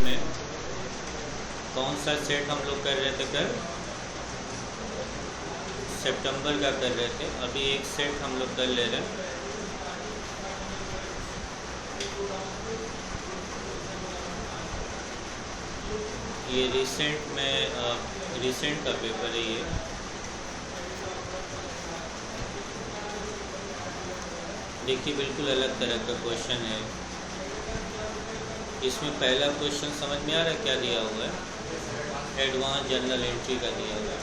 में कौन सा सेट हम लोग कर रहे थे कल? सितंबर का कर रहे थे। अभी एक सेट हम लोग कर ले रहे हैं। ये रिसेंट का पेपर है ये। देखिए बिल्कुल अलग तरह का क्वेश्चन है। इसमें पहला क्वेश्चन समझ में आ रहा है क्या दिया हुआ है? एडवांस जनरल एंट्री का दिया हुआ है।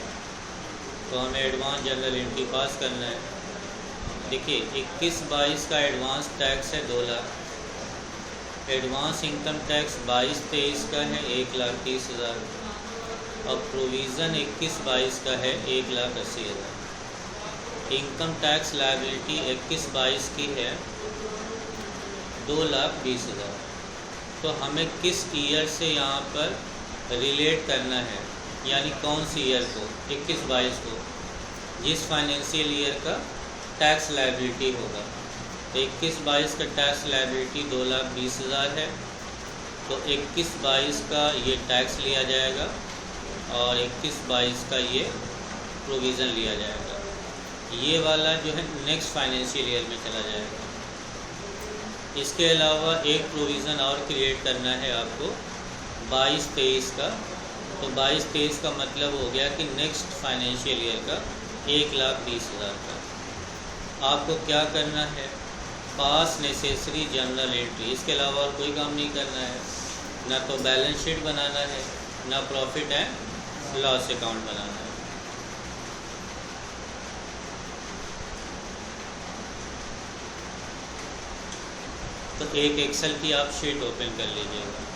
तो हमें एडवांस जनरल एंट्री पास करना है। देखिए 21-22 का एडवांस टैक्स है 2 लाख। एडवांस इनकम टैक्स 22-23 का है 1,30,000 और प्रोविज़न 21-22 का है 1,80,000। इनकम टैक्स लायबिलिटी 21-22 की है 2,20,000। तो हमें किस ईयर से यहाँ पर रिलेट करना है, यानी कौन सी ईयर को? 21-22 को, जिस फाइनेंशियल ईयर का टैक्स लायबिलिटी होगा। तो 21-22 का टैक्स लायबिलिटी 2,20,000 है। तो 21-22 का ये टैक्स लिया जाएगा और 21-22 का ये प्रोविज़न लिया जाएगा। ये वाला जो है नेक्स्ट फाइनेंशियल ईयर में चला जाएगा। इसके अलावा एक प्रोविज़न और क्रिएट करना है आपको 22-23 का। तो 22-23 का मतलब हो गया कि नेक्स्ट फाइनेंशियल ईयर का 1,20,000 का। आपको क्या करना है? पास नेसेसरी जनरल एंट्री। इसके अलावा और कोई काम नहीं करना है। ना तो बैलेंस शीट बनाना है, ना प्रॉफिट एंड लॉस अकाउंट बनाना है। तो एक एक्सेल की आप शीट ओपन कर लीजिएगा।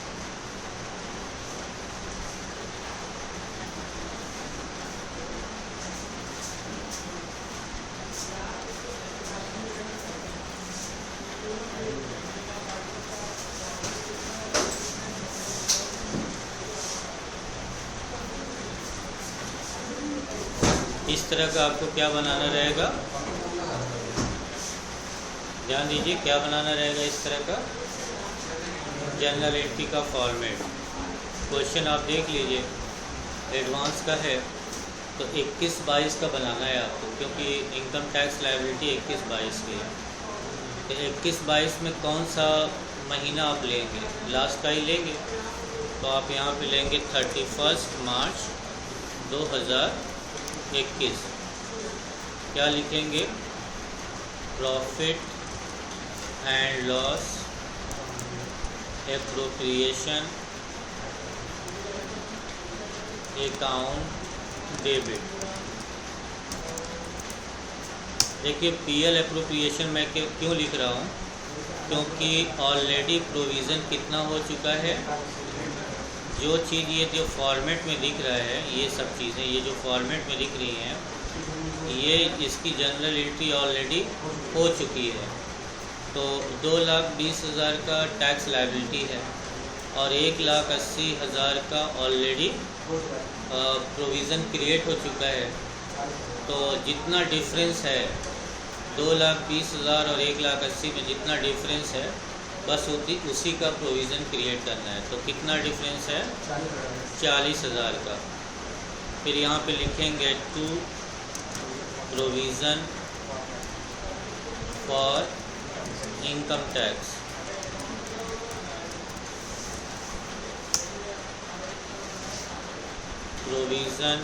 इस तरह का आपको क्या बनाना रहेगा? ध्यान दीजिए क्या बनाना रहेगा इस तरह का जनरल एंट्री का फॉर्मेट। क्वेश्चन आप देख लीजिए, एडवांस का है तो 21-22 का बनाना है आपको, क्योंकि इनकम टैक्स लायबिलिटी 21-22 की है। तो 21-22 में कौन सा महीना आप लेंगे? लास्ट का ही लेंगे। तो आप यहाँ पे लेंगे 31 मार्च 2021। क्या लिखेंगे? Profit and loss appropriation account debit. देखिए पीएल एप्रोप्रिएशन मैं क्यों लिख रहा हूँ? क्योंकि ऑलरेडी प्रोविज़न कितना हो चुका है। जो चीज़ ये जो फॉर्मेट में दिख रहा है, ये सब चीज़ें ये जो फॉर्मेट में दिख रही हैं, ये इसकी जनरल एंट्री ऑलरेडी हो चुकी है। तो 2,20,000 का टैक्स लायबिलिटी है और 1,80,000 का ऑलरेडी प्रोविज़न क्रिएट हो चुका है। तो जितना डिफरेंस है 2,20,000 और 1,80,000 में जितना डिफरेंस है, बस उसी का प्रोविज़न क्रिएट करना है। तो कितना डिफरेंस है? 40,000 का। फिर यहाँ पे लिखेंगे to provision for income tax. Provision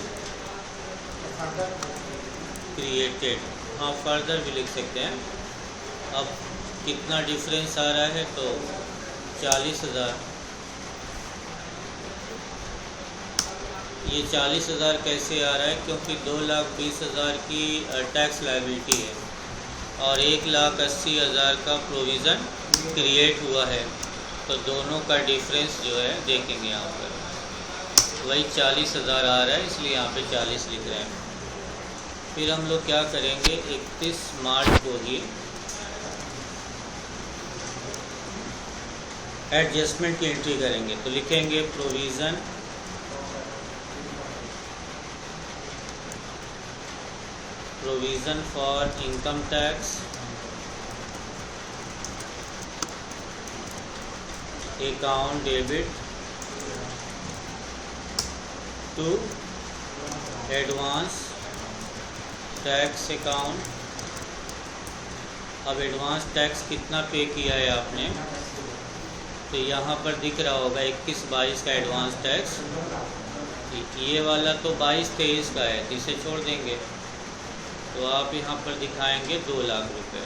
created, हाँ फर्दर भी लिख सकते हैं। अब कितना डिफरेंस आ रहा है? तो 40,000। ये 40,000 कैसे आ रहा है? क्योंकि 2,20,000 की टैक्स लायबिलिटी है और 1,80,000 का प्रोविज़न क्रिएट हुआ है। तो दोनों का डिफरेंस जो है देखेंगे यहाँ पर, वही 40,000 आ रहा है, इसलिए यहाँ पे 40 लिख रहे हैं। फिर हम लोग क्या करेंगे? 31 मार्च को ही एडजस्टमेंट की एंट्री करेंगे। तो लिखेंगे provision for income tax account debit to advance tax account. अब एडवांस टैक्स कितना पे किया है आपने, तो यहाँ पर दिख रहा होगा 21-22 का एडवांस टैक्स। ये वाला तो 22-23 का है, इसे छोड़ देंगे तो आप यहाँ पर दिखाएंगे 2 लाख रुपए।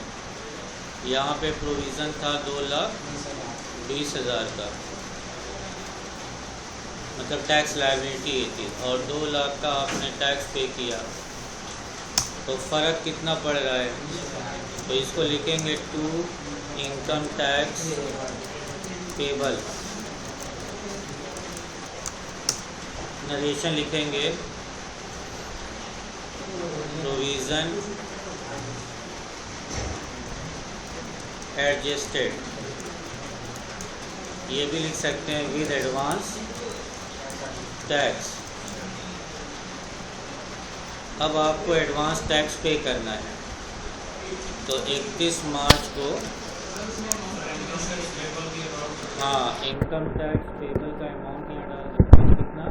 यहाँ पे प्रोविज़न था 2,20,000 का, मतलब टैक्स लायबिलिटी ये थी, और 2 लाख का आपने टैक्स पे किया, तो फ़र्क कितना पड़ रहा है। तो इसको लिखेंगे to income tax payable. Narration लिखेंगे प्रोविज़न एडजस्टेड, ये भी लिख सकते हैं विद एडवांस टैक्स। अब आपको एडवांस टैक्स पे करना है, तो 31 मार्च को इनकम टैक्स पेबल का अमाउंट यहाँ डाल सकते हैं, कितना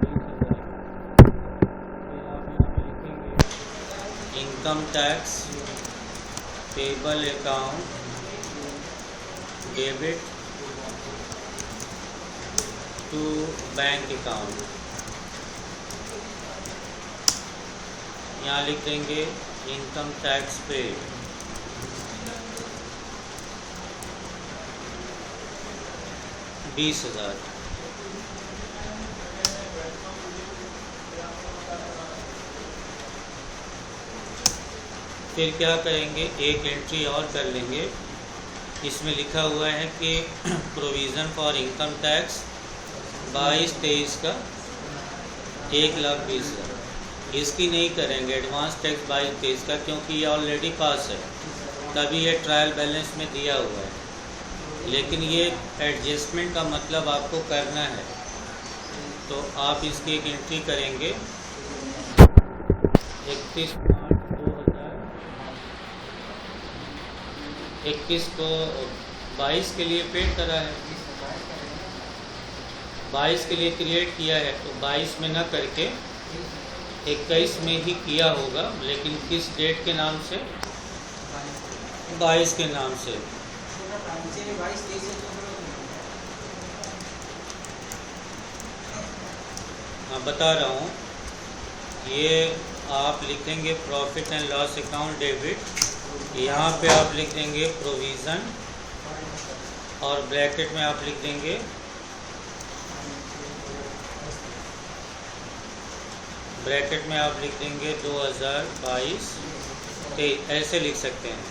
20,000। फिर आप यहाँ पे लिखेंगे income tax payable account debit to bank account. यहाँ लिख देंगे इनकम टैक्स पेड। $20,000। फिर क्या करेंगे, एक एंट्री और कर लेंगे, इसमें लिखा हुआ है कि प्रोविज़न फॉर इनकम टैक्स 22-23 का 1,20,000। इसकी नहीं करेंगे एडवांस टैक्स 22-23 का, क्योंकि ये ऑलरेडी पास है, तभी ये ट्रायल बैलेंस में दिया हुआ है। लेकिन ये एडजस्टमेंट का मतलब आपको करना है, तो आप इसकी एक एंट्री करेंगे 31 मार्च 2021 को 22 के लिए पेड करा है, 22 के लिए क्रिएट किया है, तो 22 में न करके 21 में ही किया होगा, लेकिन किस डेट के नाम से, 22 के नाम से। हाँ बता रहा हूँ, ये आप लिखेंगे profit and loss account debit, यहाँ पे आप लिख देंगे प्रोविज़न, और ब्रैकेट में आप लिख देंगे ब्रैकेट में आप लिख देंगे 2022, ऐसे लिख सकते हैं।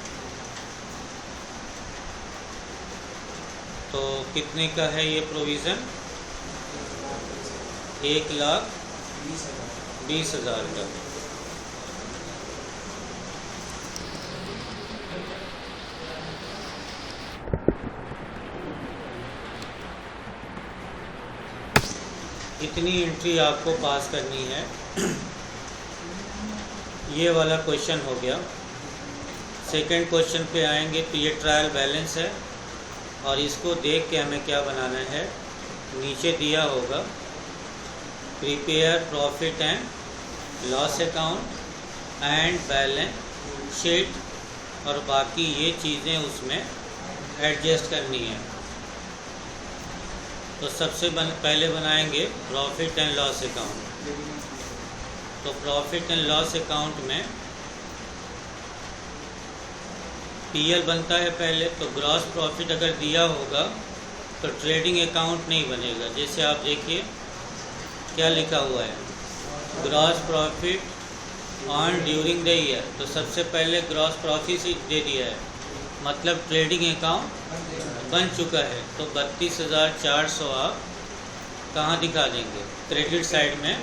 तो कितने का है ये प्रोविज़न, 1,20,000 का। इतनी एंट्री आपको पास करनी है। ये वाला क्वेश्चन हो गया। सेकंड क्वेश्चन पे आएंगे, तो ये ट्रायल बैलेंस है, और इसको देख के हमें क्या बनाना है, नीचे दिया होगा prepare profit and loss account and balance sheet, और बाकी ये चीज़ें उसमें एडजस्ट करनी है। तो सबसे पहले बनाएंगे प्रॉफिट एंड लॉस अकाउंट। तो प्रॉफिट एंड लॉस अकाउंट में पीएल बनता है पहले, तो ग्रॉस प्रॉफिट अगर दिया होगा तो ट्रेडिंग अकाउंट नहीं बनेगा। जैसे आप देखिए क्या लिखा हुआ है, gross profit on during the year, तो सबसे पहले ग्रॉस प्रॉफिट ही दे दिया है, मतलब ट्रेडिंग अकाउंट बन चुका है। तो 32,400 आप कहाँ दिखा देंगे, क्रेडिट साइड में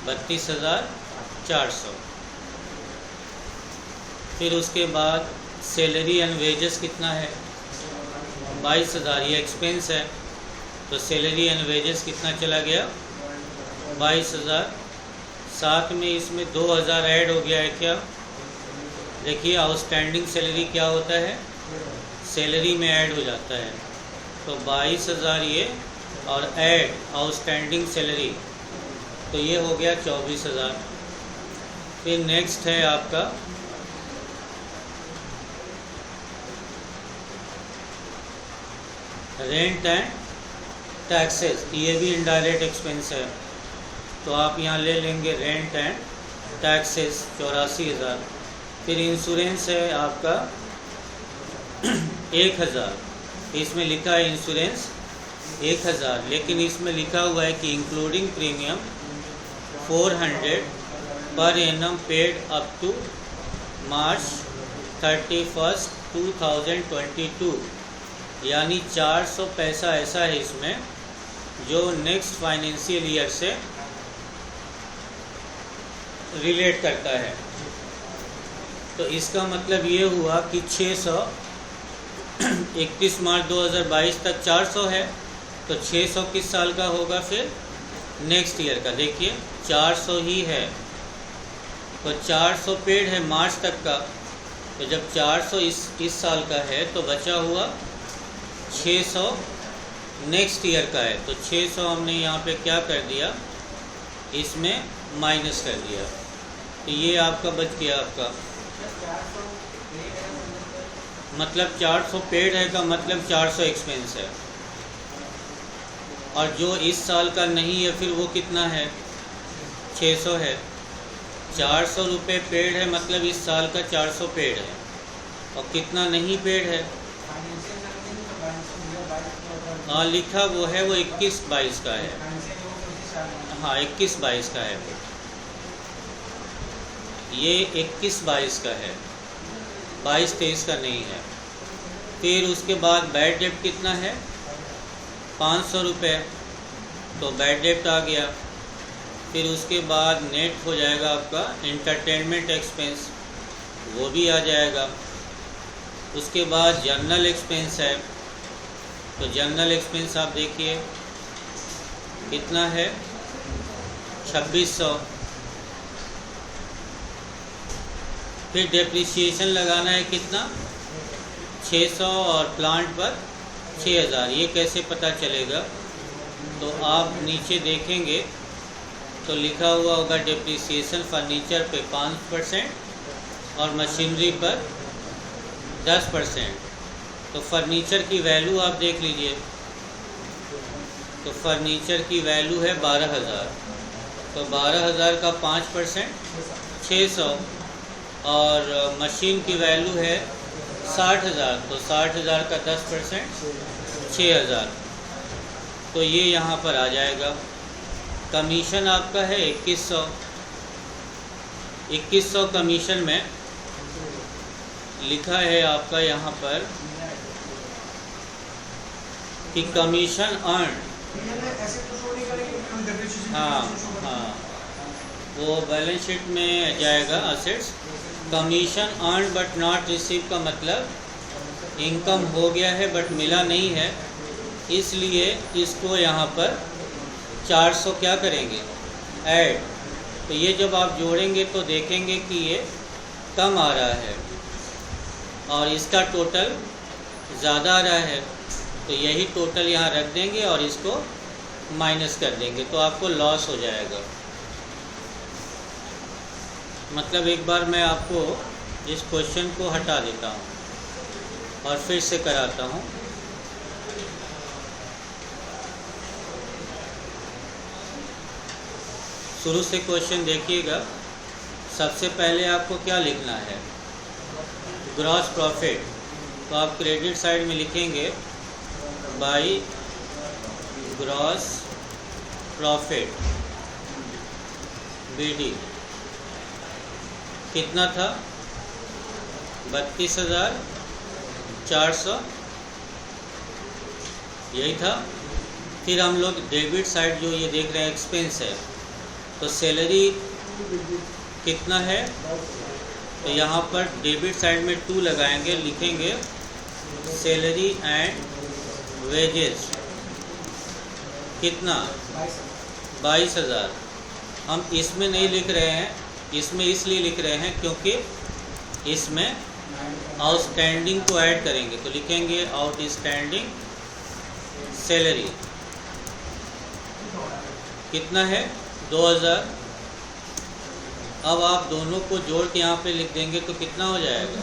32,400। फिर उसके बाद सैलरी एंड वेजेस कितना है, 22,000, ये एक्सपेंस है, तो सैलरी एंड वेजेस कितना चला गया, 22,000। साथ में इसमें 2,000 ऐड हो गया है क्या, देखिए आउटस्टैंडिंग सैलरी क्या होता है, सैलरी में ऐड हो जाता है, तो 22,000 ये, और ऐड आउटस्टैंडिंग सैलरी तो ये हो गया 24,000। फिर नेक्स्ट है आपका रेंट एंड टैक्सेस, ये भी इनडायरेक्ट एक्सपेंस है, तो आप यहाँ ले लेंगे रेंट एंड टैक्सेस 84,000। फिर इंश्योरेंस है आपका 1,000, इसमें लिखा है इंश्योरेंस 1,000, लेकिन इसमें लिखा हुआ है कि इंक्लूडिंग प्रीमियम 400 पर annum paid up to March 31, 2022, यानी 400 पैसा ऐसा है इसमें जो नेक्स्ट फाइनेंशियल ईयर से रिलेट करता है। तो इसका मतलब ये हुआ कि 31 मार्च 2022 तक 400 है, तो 600 किस साल का होगा फिर? नेक्स्ट ईयर का। देखिए 400 ही है, तो 400 पेड है मार्च तक का, तो जब 400 इस साल का है तो बचा हुआ 600 नेक्स्ट ईयर का है, तो 600 हमने यहाँ पे क्या कर दिया, इसमें माइनस कर दिया, तो ये आपका बच गया आपका, मतलब 400 पेड है का मतलब 400 एक्सपेंस है, और जो इस साल का नहीं है फिर वो कितना है, 600 है। 400 रुपये पेड है मतलब इस साल का 400 पेड है, और कितना नहीं पेड है, हाँ लिखा वो है, वो 21-22 का है, हाँ 21-22 का है, ये 21-22 का है, 22-23 का नहीं है। फिर उसके बाद बैड डेब्ट कितना है, 500 रुपये, तो बैड डेब्ट आ गया। फिर उसके बाद नेट हो जाएगा आपका एंटरटेनमेंट एक्सपेंस, वो भी आ जाएगा। उसके बाद जनरल एक्सपेंस है, तो जनरल एक्सपेंस आप देखिए कितना है, 2600। फिर डेप्रिसिएशन लगाना है कितना, 600, और प्लांट पर 6000। ये कैसे पता चलेगा, तो आप नीचे देखेंगे तो लिखा हुआ होगा डेप्रिसिएशन फर्नीचर पे 5% और मशीनरी पर 10%। तो फर्नीचर की वैल्यू आप देख लीजिए, तो फर्नीचर की वैल्यू है 12,000, तो 12,000 का 5% 600, और मशीन की वैल्यू है 60,000, तो 60,000 का 10% 6,000, तो ये यहाँ पर आ जाएगा। कमीशन आपका है 2100, 2100 कमीशन में लिखा है आपका यहाँ पर कि कमीशन अर्न, हाँ हाँ वो बैलेंस शीट में जाएगा assets. Commission earn but not receive का मतलब इनकम हो गया है बट मिला नहीं है, इसलिए इसको यहाँ पर 400 क्या करेंगे, ऐड। तो ये जब आप जोड़ेंगे तो देखेंगे कि ये कम आ रहा है और इसका टोटल ज़्यादा आ रहा है, तो यही टोटल यहाँ रख देंगे और इसको माइनस कर देंगे, तो आपको लॉस हो जाएगा। मतलब एक बार मैं आपको इस क्वेश्चन को हटा देता हूँ और फिर से कराता हूँ। शुरू से क्वेश्चन देखिएगा। सबसे पहले आपको क्या लिखना है, ग्रॉस प्रॉफिट, तो आप क्रेडिट साइड में लिखेंगे बाई ग्रॉस प्रॉफिट BD। कितना था, 32,400, यही था। फिर हम लोग डेबिट साइड जो ये देख रहे हैं एक्सपेंस है, तो सैलरी कितना है, तो यहाँ पर डेबिट साइड में 2 लगाएंगे, लिखेंगे सैलरी एंड वेजेस, कितना 22,000। हम इसमें नहीं लिख रहे हैं, इसमें इसलिए लिख रहे हैं क्योंकि इसमें आउटस्टैंडिंग को ऐड करेंगे, तो लिखेंगे आउटस्टैंडिंग सैलरी, कितना है 2000। अब आप दोनों को जोड़ के यहाँ पे लिख देंगे तो कितना हो जाएगा?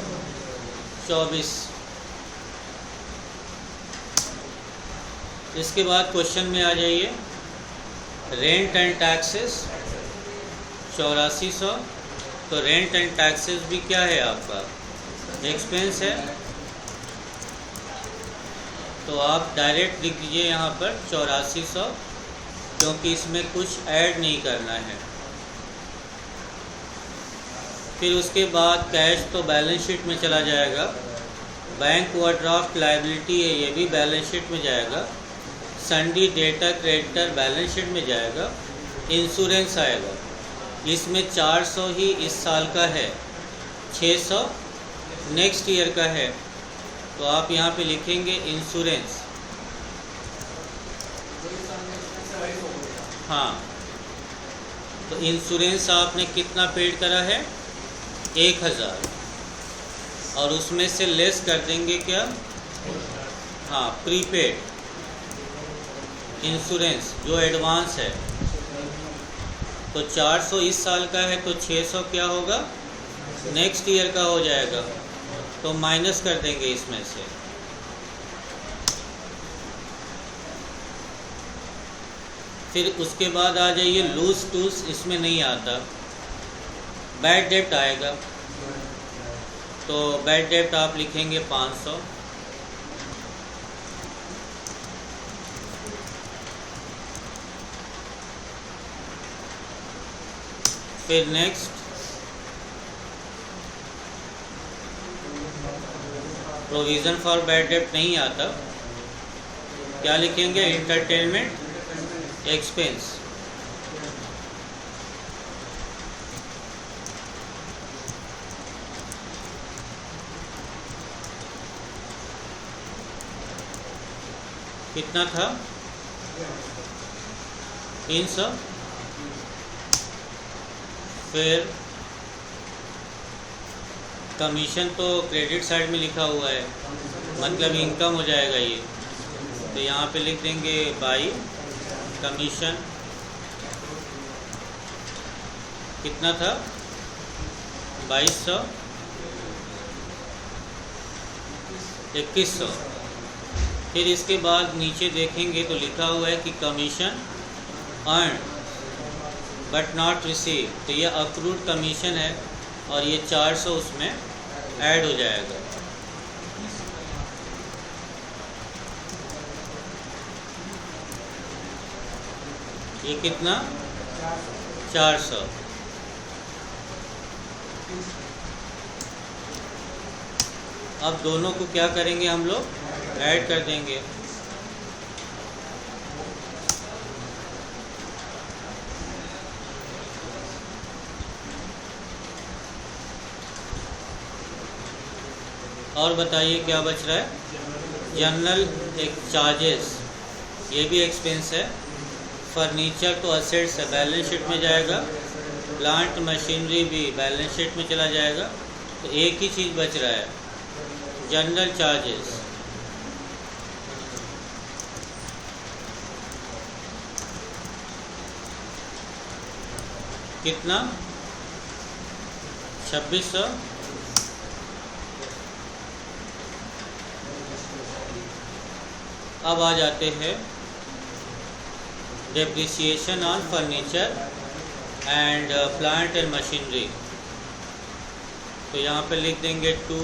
24। इसके बाद क्वेश्चन में आ जाइए। Rent and taxes 8400। तो रेंट एंड टैक्सेस भी क्या है आपका? एक्सपेंस है। तो आप डायरेक्ट लिख दीजिए यहाँ पर 8400, क्योंकि इसमें कुछ ऐड नहीं करना है। फिर उसके बाद कैश तो बैलेंस शीट में चला जाएगा। बैंक ओवरड्राफ्ट लायबिलिटी है, ये भी बैलेंस शीट में जाएगा। सन्डी डेटर क्रेडिटर बैलेंस शीट में जाएगा। इंश्योरेंस आएगा, इसमें 400 ही इस साल का है, 600 नेक्स्ट ईयर का है। तो आप यहाँ पे लिखेंगे इंश्योरेंस। हाँ, तो इंश्योरेंस आपने कितना पेड करा है? 1000। और उसमें से लेस कर देंगे क्या? हाँ, प्रीपेड इंश्योरेंस जो एडवांस है। तो 400 इस साल का है, तो 600 क्या होगा? नेक्स्ट ईयर का हो जाएगा। तो माइनस कर देंगे इसमें से। फिर उसके बाद आ जाइए लूज टूल्स, इसमें नहीं आता। बैड डेप्ट आएगा, तो बैड डेप्ट आप लिखेंगे 500। फिर नेक्स्ट प्रोविज़न फॉर बैड डेप्ट नहीं आता, क्या लिखेंगे? Entertainment expense. कितना था? 300। फिर कमीशन तो क्रेडिट साइड में लिखा हुआ है, मतलब इनकम हो जाएगा ये। तो यहाँ पे लिख देंगे बाई कमीशन। कितना था? 2200, 2100। फिर इसके बाद नीचे देखेंगे तो लिखा हुआ है कि commission earn but not receive. तो ये अक्रूड कमीशन है और ये 400 उसमें ऐड हो जाएगा। ये कितना? 400। अब दोनों को क्या करेंगे हम लोग? ऐड कर देंगे। और बताइए क्या बच रहा है? जनरल एक चार्जेस, ये भी एक्सपेंस है। फर्नीचर तो असेट्स है, बैलेंस शीट में जाएगा। प्लांट मशीनरी भी बैलेंस शीट में चला जाएगा। तो एक ही चीज़ बच रहा है, जनरल चार्जेस। कितना? 2600। अब आ जाते हैं depreciation on furniture and plant and machinery. तो यहाँ पे लिख देंगे 2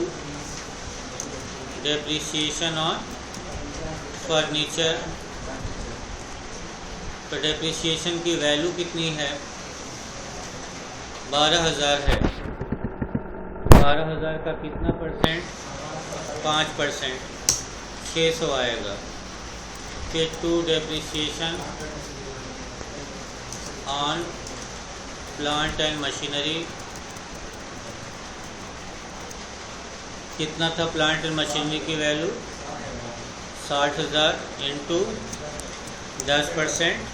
डेप्रिसिएशन ऑन फर्नीचर। तो डेप्रिसिएशन की वैल्यू कितनी है? 12000 है। 12000 का कितना परसेंट? 5%, 600 आएगा। फिर 2 depreciation on plant and machinery. कितना था प्लांट एंड मशीनरी की वैल्यू? 60,000 इंटू 10%।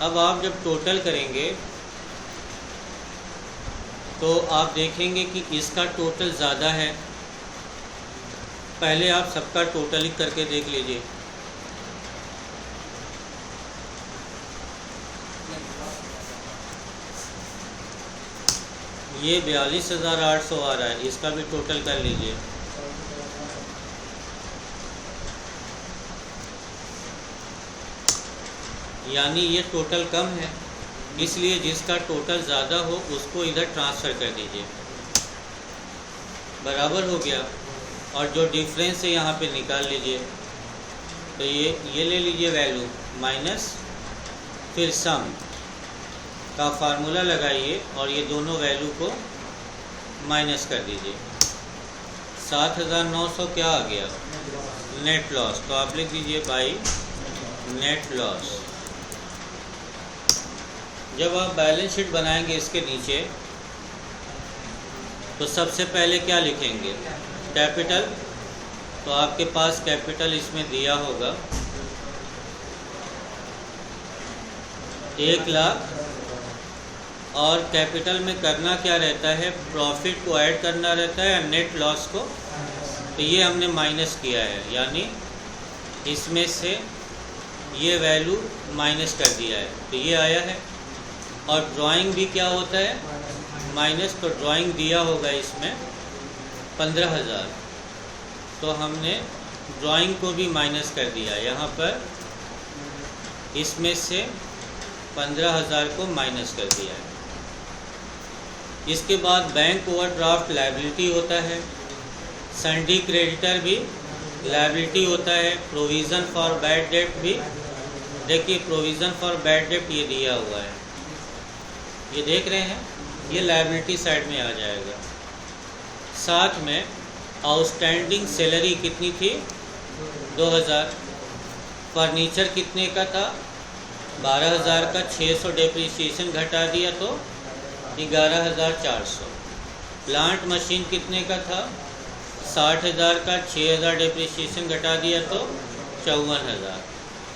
अब आप जब टोटल करेंगे तो आप देखेंगे कि इसका टोटल ज़्यादा है। पहले आप सबका टोटल ही करके देख लीजिए। ये 42,800 आ रहा है, इसका भी टोटल कर लीजिए। यानी ये टोटल कम है, इसलिए जिसका टोटल ज़्यादा हो उसको इधर ट्रांसफ़र कर दीजिए। बराबर हो गया। और जो डिफरेंस है यहाँ पे निकाल लीजिए। तो ये ले लीजिए वैल्यू माइनस, फिर सम का फार्मूला लगाइए और ये दोनों वैल्यू को माइनस कर दीजिए। 7,900 क्या आ गया? Net loss. तो आप लिख दीजिए बाई नेट लॉस। जब आप बैलेंस शीट बनाएंगे इसके नीचे, तो सबसे पहले क्या लिखेंगे? कैपिटल। तो आपके पास कैपिटल इसमें दिया होगा 1,00,000। और कैपिटल में करना क्या रहता है? प्रॉफिट को ऐड करना रहता है और नेट लॉस को। तो ये हमने माइनस किया है, यानी इसमें से ये वैल्यू माइनस कर दिया है, तो ये आया है। और ड्राइंग भी क्या होता है? माइनस। तो ड्राइंग दिया होगा इसमें 15,000, तो हमने ड्राइंग को भी माइनस कर दिया यहाँ पर, इसमें से 15,000 को माइनस कर दिया है। इसके बाद बैंक ओवरड्राफ्ट लायबिलिटी होता है, सन्डी क्रेडिटर भी लायबिलिटी होता है, प्रोविज़न फॉर बैड डेट भी। देखिए प्रोविज़न फॉर बैड डेट ये दिया हुआ है, ये देख रहे हैं, ये लायबिलिटी साइड में आ जाएगा। साथ में आउटस्टैंडिंग सैलरी कितनी थी? 2,000। फर्नीचर कितने का था? 12,000 का। 600 डेप्रिसिएशन घटा दिया तो 11,400। प्लांट मशीन कितने का था? 60,000 का। 6,000 डेप्रिसिएशन घटा दिया तो 54,000।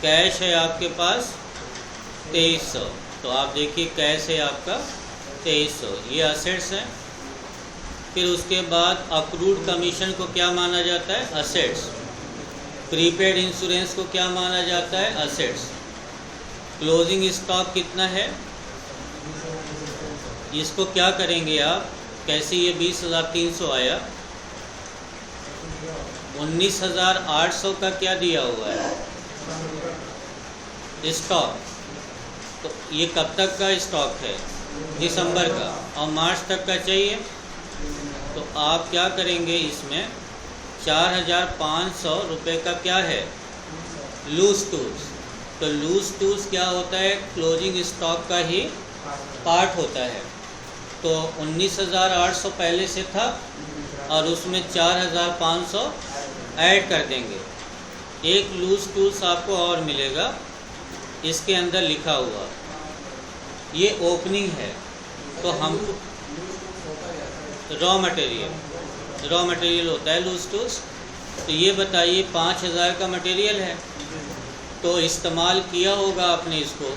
कैश है आपके पास 2300। तो आप देखिए कैश है आपका 2300, ये असेट्स हैं। फिर उसके बाद अक्रूड कमीशन को क्या माना जाता है? असेट्स। प्रीपेड इंश्योरेंस को क्या माना जाता है? असेट्स। क्लोजिंग स्टॉक कितना है? इसको क्या करेंगे आप? कैसे ये 20,300 आया? 19,800 का क्या दिया हुआ है? स्टॉक। तो ये कब तक का स्टॉक है? दिसंबर का। और मार्च तक का चाहिए, तो आप क्या करेंगे? इसमें 4,500 रुपये का क्या है? Loose tools. तो लूज टूल्स क्या होता है? क्लोजिंग स्टॉक का ही पार्ट होता है। तो 19,800 पहले से था और उसमें 4,500 ऐड कर देंगे। एक लूज टूल्स आपको और मिलेगा, इसके अंदर लिखा हुआ, ये ओपनिंग है। तो हम रॉ मटेरियल होता है लूज टूल्स। तो ये बताइए 5,000 का मटेरियल है, तो इस्तेमाल किया होगा आपने इसको,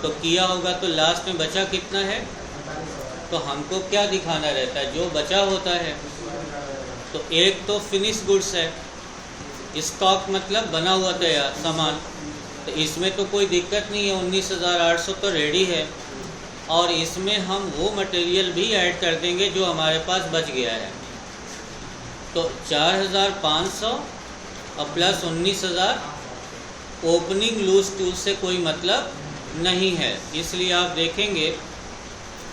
तो किया होगा, तो लास्ट में बचा कितना है? तो हमको क्या दिखाना रहता है? जो बचा होता है। तो एक तो फिनिश गुड्स है, स्टॉक मतलब बना हुआ तैयार सामान, तो इसमें तो कोई दिक्कत नहीं है, 19,800 तो रेडी है। और इसमें हम वो मटेरियल भी ऐड कर देंगे जो हमारे पास बच गया है। तो 4,500 और प्लस 19,000 ओपनिंग लूज टूल से कोई मतलब नहीं है। इसलिए आप देखेंगे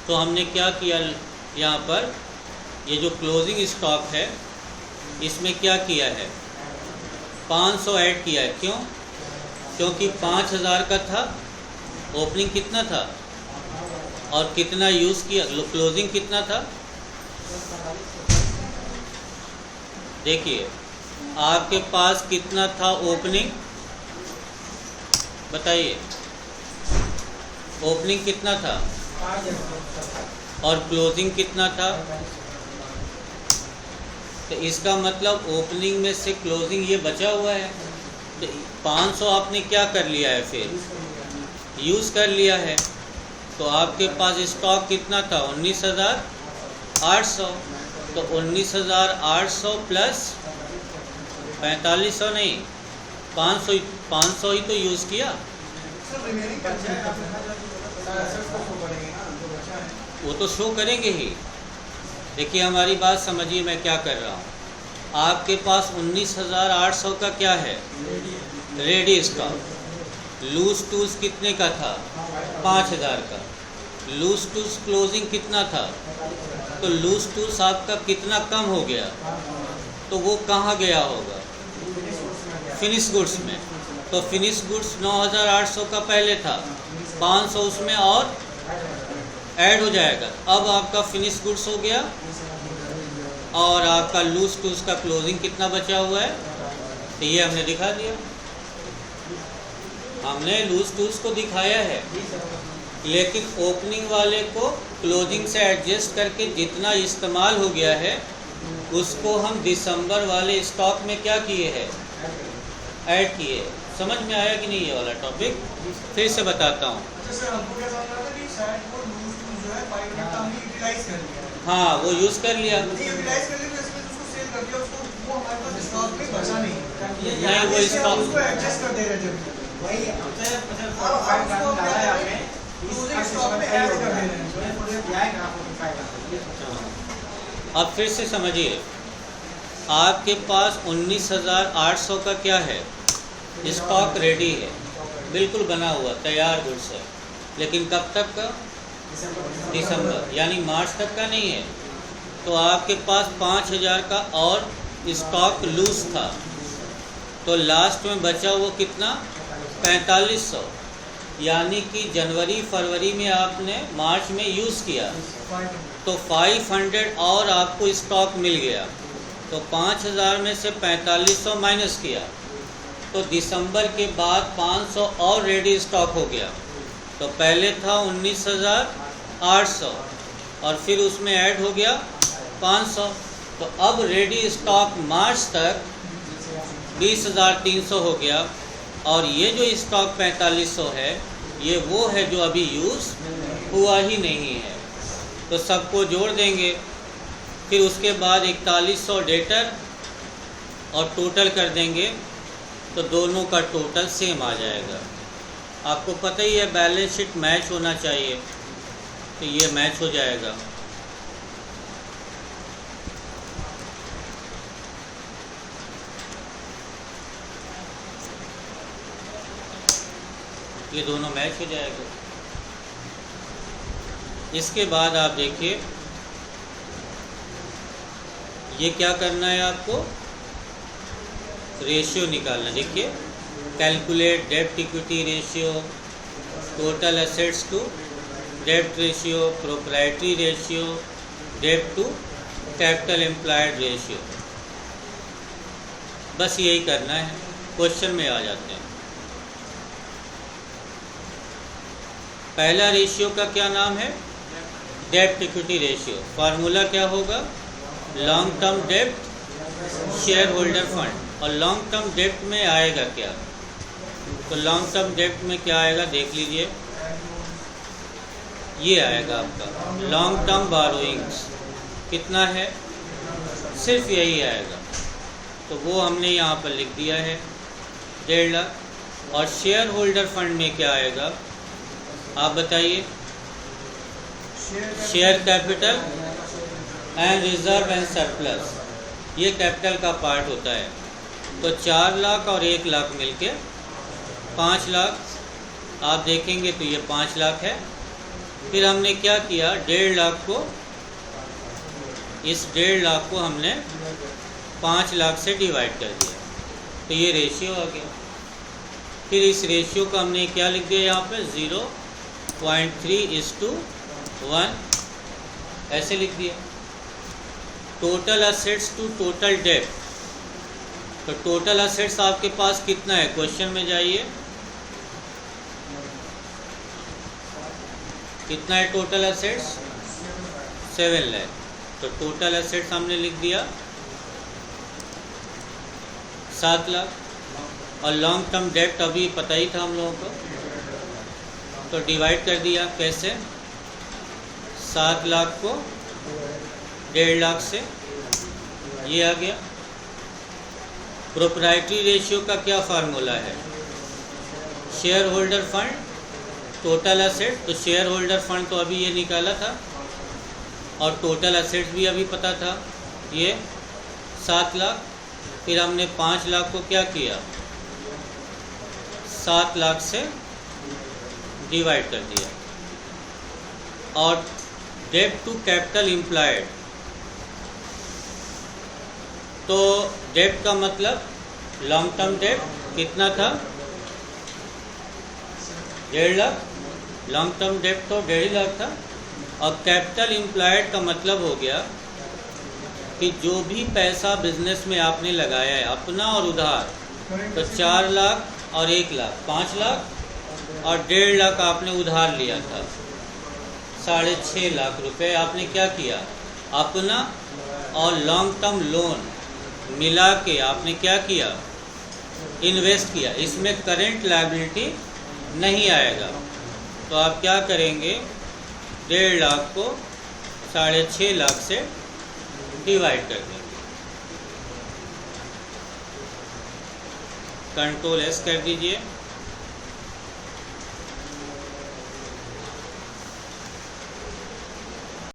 तो हमने क्या किया यहाँ पर, ये जो क्लोजिंग स्टॉक है इसमें क्या किया है? 500 ऐड किया है। क्यों? क्योंकि 5,000 का था, ओपनिंग कितना था और कितना यूज़ किया, क्लोजिंग कितना था? देखिए आपके पास कितना था ओपनिंग, बताइए। ओपनिंग कितना था और क्लोजिंग कितना था? तो इसका मतलब ओपनिंग में से क्लोजिंग ये बचा हुआ है। तो 500 आपने क्या कर लिया है? फिर यूज़ कर लिया है। तो आपके पास स्टॉक कितना था? 19,800। तो 19,800 प्लस 4500 नहीं, 500 ही तो यूज़ किया। वो तो शो करेंगे ही, देखिए हमारी बात समझिए, मैं क्या कर रहा हूँ। आपके पास 19,800 का क्या है, रेडी स्टॉक। लूज टूल्स कितने का था, 5,000 का। लूज टूल्स क्लोजिंग कितना था, तो लूज टूल्स आपका कितना कम हो गया, तो वो कहाँ गया होगा, फिनिश गुड्स में। तो फिनिश गुड्स 9,800 का पहले था, 500 उसमें और ऐड हो जाएगा। अब आपका फिनिश गुड्स हो गया और आपका लूज टूल्स का क्लोजिंग कितना बचा हुआ है, तो ये हमने दिखा दिया। हमने लूज टूल्स को दिखाया है, लेकिन ओपनिंग वाले को क्लोजिंग से एडजस्ट करके जितना इस्तेमाल हो गया है उसको हम दिसंबर वाले स्टॉक में क्या किए हैं, ऐड किए। समझ में आया कि नहीं ये वाला टॉपिक? फिर से बताता हूँ। हाँ, वो यूज़ कर लिया, नहीं वो स्टॉक अब फिर से समझिए, आपके पास 19,800 का क्या है, स्टॉक रेडी है, बिल्कुल बना हुआ तैयार गुड्स है, लेकिन कब तक का, दिसंबर, यानी मार्च तक का नहीं है। तो आपके पास 5,000 का और स्टॉक लूज था, तो लास्ट में बचा वो कितना, 4500, यानी कि जनवरी फरवरी में आपने मार्च में यूज़ किया, तो 500 और आपको स्टॉक मिल गया। तो 5,000 में से 4500 माइनस किया, तो दिसंबर के बाद 500 और रेडी स्टॉक हो गया। तो पहले था 19,800 और फिर उसमें ऐड हो गया 500, तो अब रेडी स्टॉक मार्च तक 20,300 हो गया। और ये जो स्टॉक 4500 है, ये वो है जो अभी यूज़ हुआ ही नहीं है, तो सबको जोड़ देंगे। फिर उसके बाद 4100 डेटर और टोटल कर देंगे, तो दोनों का टोटल सेम आ जाएगा। आपको पता ही है बैलेंस शीट मैच होना चाहिए, तो ये मैच हो जाएगा। ये दोनों मैच हो जाएगा। इसके बाद आप देखिए, ये क्या करना है आपको, रेशियो निकालना। देखिए, कैलकुलेट डेब्ट equity ratio, total assets to डेब्ट रेशियो, प्रोप्राइटरी रेशियो, डेब्ट टू कैपिटल एम्प्लॉयड रेशियो। बस यही करना है, क्वेश्चन में आ जाते हैं। पहला रेशियो का क्या नाम है, डेब्ट इक्विटी रेशियो। फार्मूला क्या होगा, लॉन्ग टर्म डेब्ट शेयर होल्डर फंड। और लॉन्ग टर्म डेब्ट में आएगा क्या, तो लॉन्ग टर्म डेब्ट में क्या आएगा देख लीजिए, ये आएगा आपका लॉन्ग टर्म बारोइंग्स। कितना है, सिर्फ यही आएगा, तो वो हमने यहाँ पर लिख दिया है 1.5 लाख। और शेयर होल्डर फंड में क्या आएगा, आप बताइए, share capital and reserve and surplus, ये कैपिटल का पार्ट होता है। तो 4 लाख और 1 लाख मिलके 5 लाख। आप देखेंगे तो ये 5 लाख है। फिर हमने क्या किया, 1.5 लाख को, इस 1.5 लाख को हमने 5 लाख से डिवाइड कर दिया, तो ये रेशियो आ गया। फिर इस रेशियो को हमने क्या लिख दिया यहाँ पे, 0.3:1 ऐसे लिख दिया। टोटल असेट्स टू टोटल डेब्ट, तो टोटल असेट्स आपके पास कितना है, क्वेश्चन में जाइए, कितना है टोटल असेट्स, 7 लाख। तो टोटल असेट्स हमने लिख दिया 7 लाख। और लॉन्ग टर्म डेब्ट अभी पता ही था हम लोगों को, तो डिवाइड कर दिया कैसे, 7 लाख को 1.5 लाख से, ये आ गया। प्रोप्राइटरी रेशियो का क्या फार्मूला है, share holder fund total asset, तो शेयर होल्डर फंड तो अभी ये निकाला था, और टोटल असेट्स भी अभी पता था, ये 7 लाख। फिर हमने 5 लाख को क्या किया, 7 लाख से डिवाइड कर दिया। और डेट टू कैपिटल इम्प्लॉयड, तो डेट का मतलब लॉन्ग टर्म डेट कितना था, 1.5 लाख। लॉन्ग टर्म डेट तो 1.5 लाख था। और कैपिटल इम्प्लॉयड का मतलब हो गया कि जो भी पैसा बिजनेस में आपने लगाया है, अपना और उधार, तो 4 लाख और 1 लाख 5 लाख और 1.5 लाख आपने उधार लिया था, 6.5 लाख रुपए आपने क्या किया, अपना और लॉन्ग टर्म लोन मिला के आपने क्या किया, इन्वेस्ट किया। इसमें करेंट लायबिलिटी नहीं आएगा। तो आप क्या करेंगे, 1.5 लाख को 6.5 लाख से डिवाइड कर देंगे। कंट्रोल एस कर दीजिए।